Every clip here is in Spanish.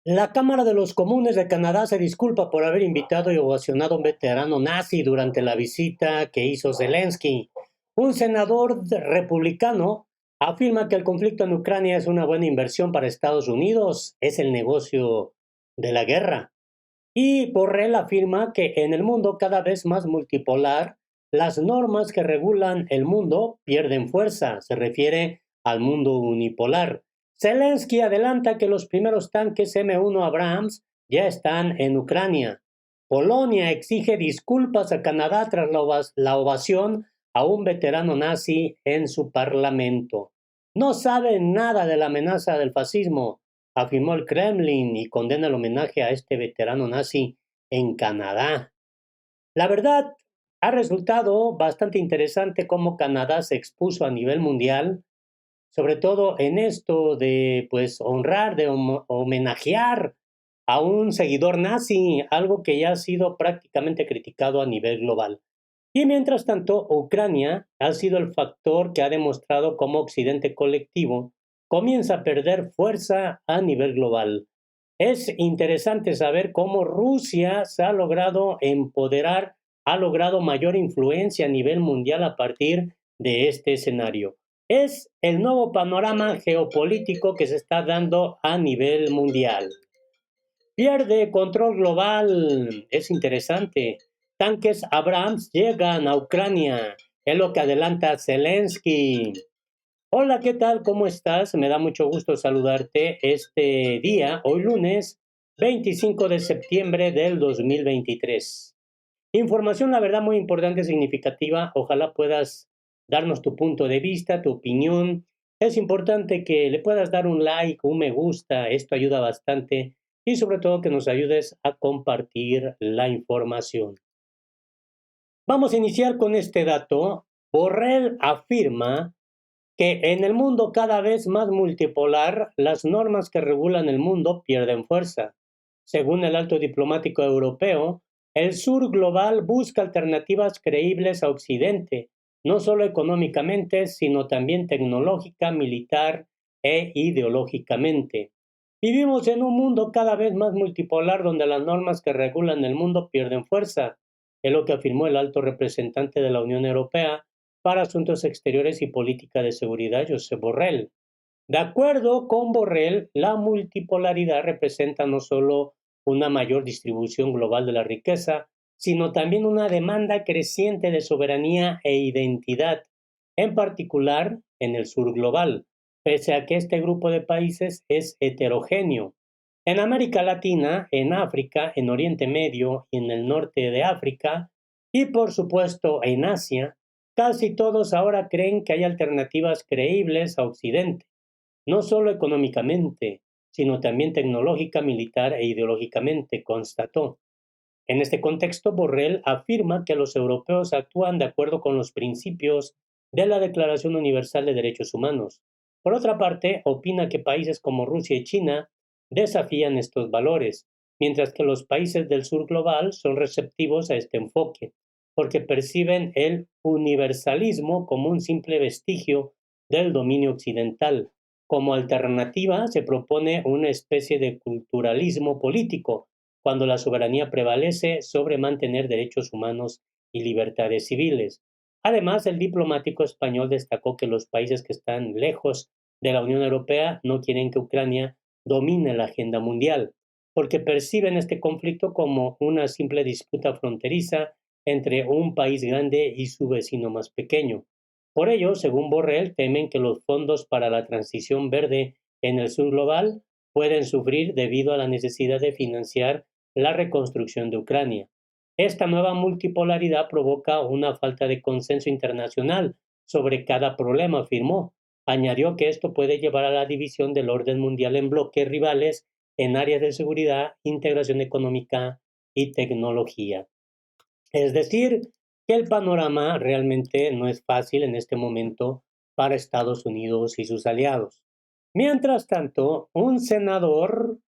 La Cámara de los Comunes de Canadá se disculpa por haber invitado y ovacionado a un veterano nazi durante la visita que hizo Zelensky. Un senador republicano afirma que el conflicto en Ucrania es una buena inversión para Estados Unidos, es el negocio de la guerra. Y Borrell afirma que en el mundo cada vez más multipolar, las normas que regulan el mundo pierden fuerza. Se refiere al mundo unipolar. Zelensky adelanta que los primeros tanques M1 Abrams ya están en Ucrania. Polonia exige disculpas a Canadá tras la ovación a un veterano nazi en su parlamento. No saben nada de la amenaza del fascismo, afirmó el Kremlin y condena el homenaje a este veterano nazi en Canadá. La verdad, ha resultado bastante interesante cómo Canadá se expuso a nivel mundial, sobre todo en esto de pues honrar, de homenajear a un seguidor nazi, algo que ya ha sido prácticamente criticado a nivel global. Y mientras tanto, Ucrania ha sido el factor que ha demostrado cómo Occidente colectivo comienza a perder fuerza a nivel global. Es interesante saber cómo Rusia se ha logrado empoderar, ha logrado mayor influencia a nivel mundial a partir de este escenario. Es el nuevo panorama geopolítico que se está dando a nivel mundial. Pierde control global. Es interesante. Tanques Abrams llegan a Ucrania. Es lo que adelanta Zelensky. Hola, ¿qué tal? ¿Cómo estás? Me da mucho gusto saludarte este día, hoy lunes 25 de septiembre del 2023. Información, la verdad, muy importante, significativa. Ojalá puedas darnos tu punto de vista, tu opinión. Es importante que le puedas dar un like, un me gusta. Esto ayuda bastante y sobre todo que nos ayudes a compartir la información. Vamos a iniciar con este dato. Borrell afirma que en el mundo cada vez más multipolar, las normas que regulan el mundo pierden fuerza. Según el alto diplomático europeo, el sur global busca alternativas creíbles a Occidente, no solo económicamente, sino también tecnológica, militar e ideológicamente. Vivimos en un mundo cada vez más multipolar donde las normas que regulan el mundo pierden fuerza, es lo que afirmó el alto representante de la Unión Europea para Asuntos Exteriores y Política de Seguridad, Josep Borrell. De acuerdo con Borrell, la multipolaridad representa no solo una mayor distribución global de la riqueza, sino también una demanda creciente de soberanía e identidad, en particular en el sur global, pese a que este grupo de países es heterogéneo. En América Latina, en África, en Oriente Medio y en el norte de África, y por supuesto en Asia, casi todos ahora creen que hay alternativas creíbles a Occidente, no solo económicamente, sino también tecnológica, militar e ideológicamente, constató. En este contexto, Borrell afirma que los europeos actúan de acuerdo con los principios de la Declaración Universal de Derechos Humanos. Por otra parte, opina que países como Rusia y China desafían estos valores, mientras que los países del sur global son receptivos a este enfoque, porque perciben el universalismo como un simple vestigio del dominio occidental. Como alternativa, se propone una especie de culturalismo político, cuando la soberanía prevalece sobre mantener derechos humanos y libertades civiles. Además, el diplomático español destacó que los países que están lejos de la Unión Europea no quieren que Ucrania domine la agenda mundial, porque perciben este conflicto como una simple disputa fronteriza entre un país grande y su vecino más pequeño. Por ello, según Borrell, temen que los fondos para la transición verde en el sur global pueden sufrir debido a la necesidad de financiar la reconstrucción de Ucrania. Esta nueva multipolaridad provoca una falta de consenso internacional sobre cada problema, afirmó. Añadió que esto puede llevar a la división del orden mundial en bloques rivales en áreas de seguridad, integración económica y tecnología. Es decir, que el panorama realmente no es fácil en este momento para Estados Unidos y sus aliados. Mientras tanto, un senador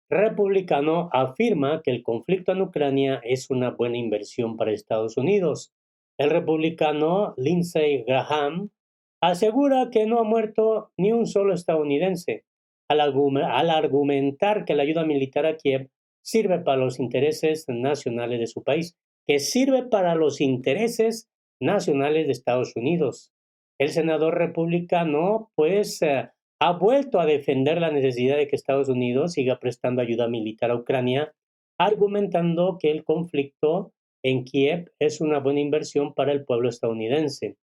republicano afirma que el conflicto en Ucrania es una buena inversión para Estados Unidos. El republicano Lindsey Graham asegura que no ha muerto ni un solo estadounidense. al argumentar que la ayuda militar a Kiev sirve para los intereses nacionales de su país, que sirve para los intereses nacionales de Estados Unidos. El senador republicano, pues, ha vuelto a defender la necesidad de que Estados Unidos siga prestando ayuda militar a Ucrania, argumentando que el conflicto en Kiev es una buena inversión para el pueblo estadounidense.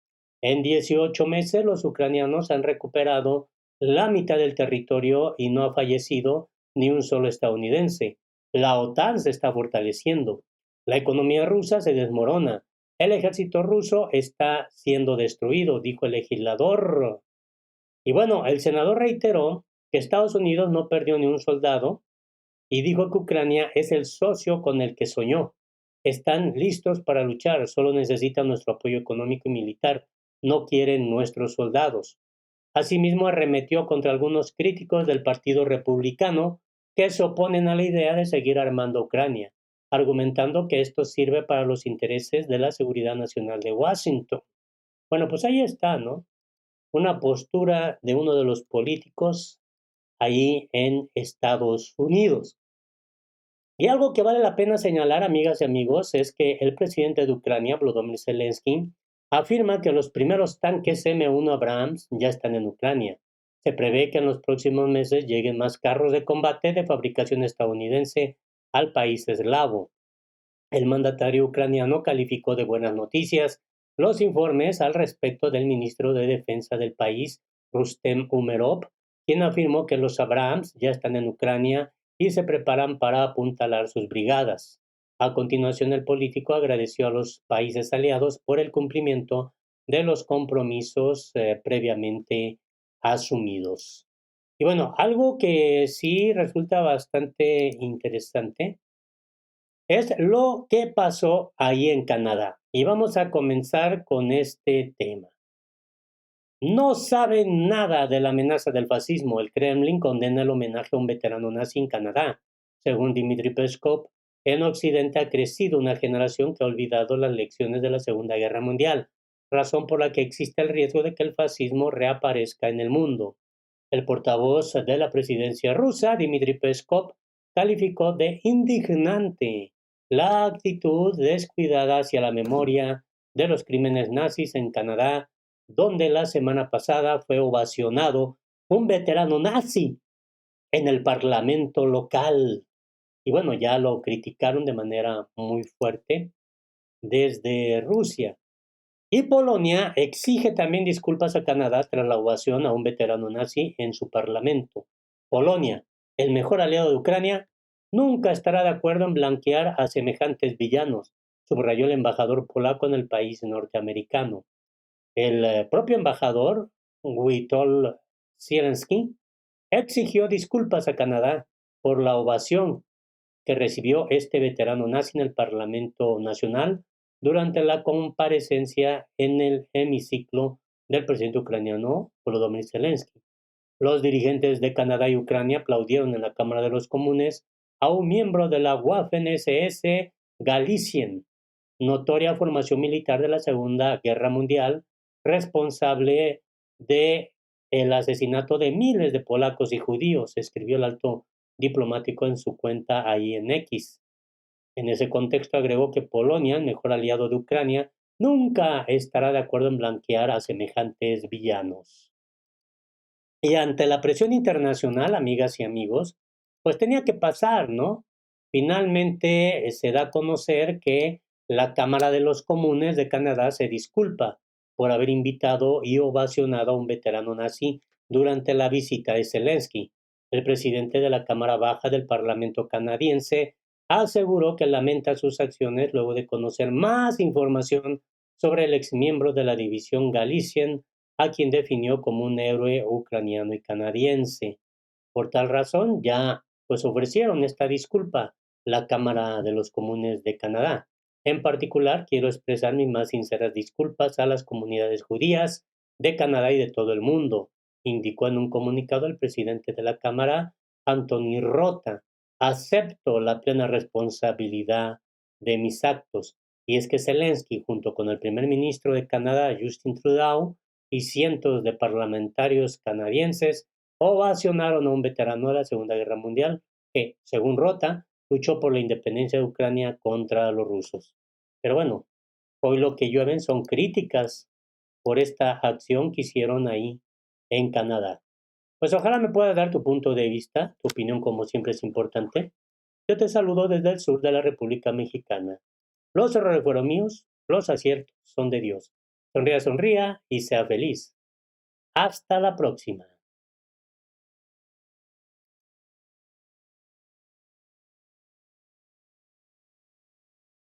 En 18 meses, los ucranianos han recuperado la mitad del territorio y no ha fallecido ni un solo estadounidense. La OTAN se está fortaleciendo. La economía rusa se desmorona. El ejército ruso está siendo destruido, dijo el legislador. Y bueno, el senador reiteró que Estados Unidos no perdió ni un soldado y dijo que Ucrania es el socio con el que soñó. Están listos para luchar, solo necesitan nuestro apoyo económico y militar. No quieren nuestros soldados. Asimismo, arremetió contra algunos críticos del Partido Republicano que se oponen a la idea de seguir armando a Ucrania, argumentando que esto sirve para los intereses de la seguridad nacional de Washington. Bueno, pues ahí está, ¿no? Una postura de uno de los políticos ahí en Estados Unidos. Y algo que vale la pena señalar, amigas y amigos, es que el presidente de Ucrania, Volodymyr Zelensky, afirma que los primeros tanques M1 Abrams ya están en Ucrania. Se prevé que en los próximos meses lleguen más carros de combate de fabricación estadounidense al país eslavo. El mandatario ucraniano calificó de buenas noticias los informes al respecto del ministro de Defensa del país, Rustem Umerov, quien afirmó que los Abrams ya están en Ucrania y se preparan para apuntalar sus brigadas. A continuación, el político agradeció a los países aliados por el cumplimiento de los compromisos previamente asumidos. Y bueno, algo que sí resulta bastante interesante es lo que pasó ahí en Canadá. Y vamos a comenzar con este tema. No saben nada de la amenaza del fascismo. El Kremlin condena el homenaje a un veterano nazi en Canadá. Según Dmitry Peskov, en Occidente ha crecido una generación que ha olvidado las lecciones de la Segunda Guerra Mundial, razón por la que existe el riesgo de que el fascismo reaparezca en el mundo. El portavoz de la presidencia rusa, Dmitry Peskov, calificó de indignante la actitud descuidada hacia la memoria de los crímenes nazis en Canadá, donde la semana pasada fue ovacionado un veterano nazi en el parlamento local. Y bueno, ya lo criticaron de manera muy fuerte desde Rusia. Y Polonia exige también disculpas a Canadá tras la ovación a un veterano nazi en su parlamento. Polonia, el mejor aliado de Ucrania, nunca estará de acuerdo en blanquear a semejantes villanos, subrayó el embajador polaco en el país norteamericano. El propio embajador, Witold Zelensky, exigió disculpas a Canadá por la ovación que recibió este veterano nazi en el Parlamento Nacional durante la comparecencia en el hemiciclo del presidente ucraniano Volodymyr Zelensky. Los dirigentes de Canadá y Ucrania aplaudieron en la Cámara de los Comunes a un miembro de la Waffen-SS Galicien, notoria formación militar de la Segunda Guerra Mundial, responsable de el asesinato de miles de polacos y judíos, escribió el alto diplomático en su cuenta ahí en X. En ese contexto agregó que Polonia, el mejor aliado de Ucrania, nunca estará de acuerdo en blanquear a semejantes villanos. Y ante la presión internacional, amigas y amigos, pues tenía que pasar, ¿no? Finalmente se da a conocer que la Cámara de los Comunes de Canadá se disculpa por haber invitado y ovacionado a un veterano nazi durante la visita de Zelensky. El presidente de la Cámara Baja del Parlamento canadiense aseguró que lamenta sus acciones luego de conocer más información sobre el exmiembro de la división Galicien, a quien definió como un héroe ucraniano y canadiense. Por tal razón, ya pues ofrecieron esta disculpa la Cámara de los Comunes de Canadá. En particular, quiero expresar mis más sinceras disculpas a las comunidades judías de Canadá y de todo el mundo, indicó en un comunicado el presidente de la Cámara, Anthony Rota. Acepto la plena responsabilidad de mis actos. Y es que Zelensky, junto con el primer ministro de Canadá, Justin Trudeau, y cientos de parlamentarios canadienses ovacionaron a un veterano de la Segunda Guerra Mundial que, según Rota, luchó por la independencia de Ucrania contra los rusos. Pero bueno, hoy lo que llueven son críticas por esta acción que hicieron ahí en Canadá. Pues ojalá me puedas dar tu punto de vista, tu opinión como siempre es importante. Yo te saludo desde el sur de la República Mexicana. Los errores fueron míos, los aciertos son de Dios. Sonría, sonría y sea feliz. Hasta la próxima.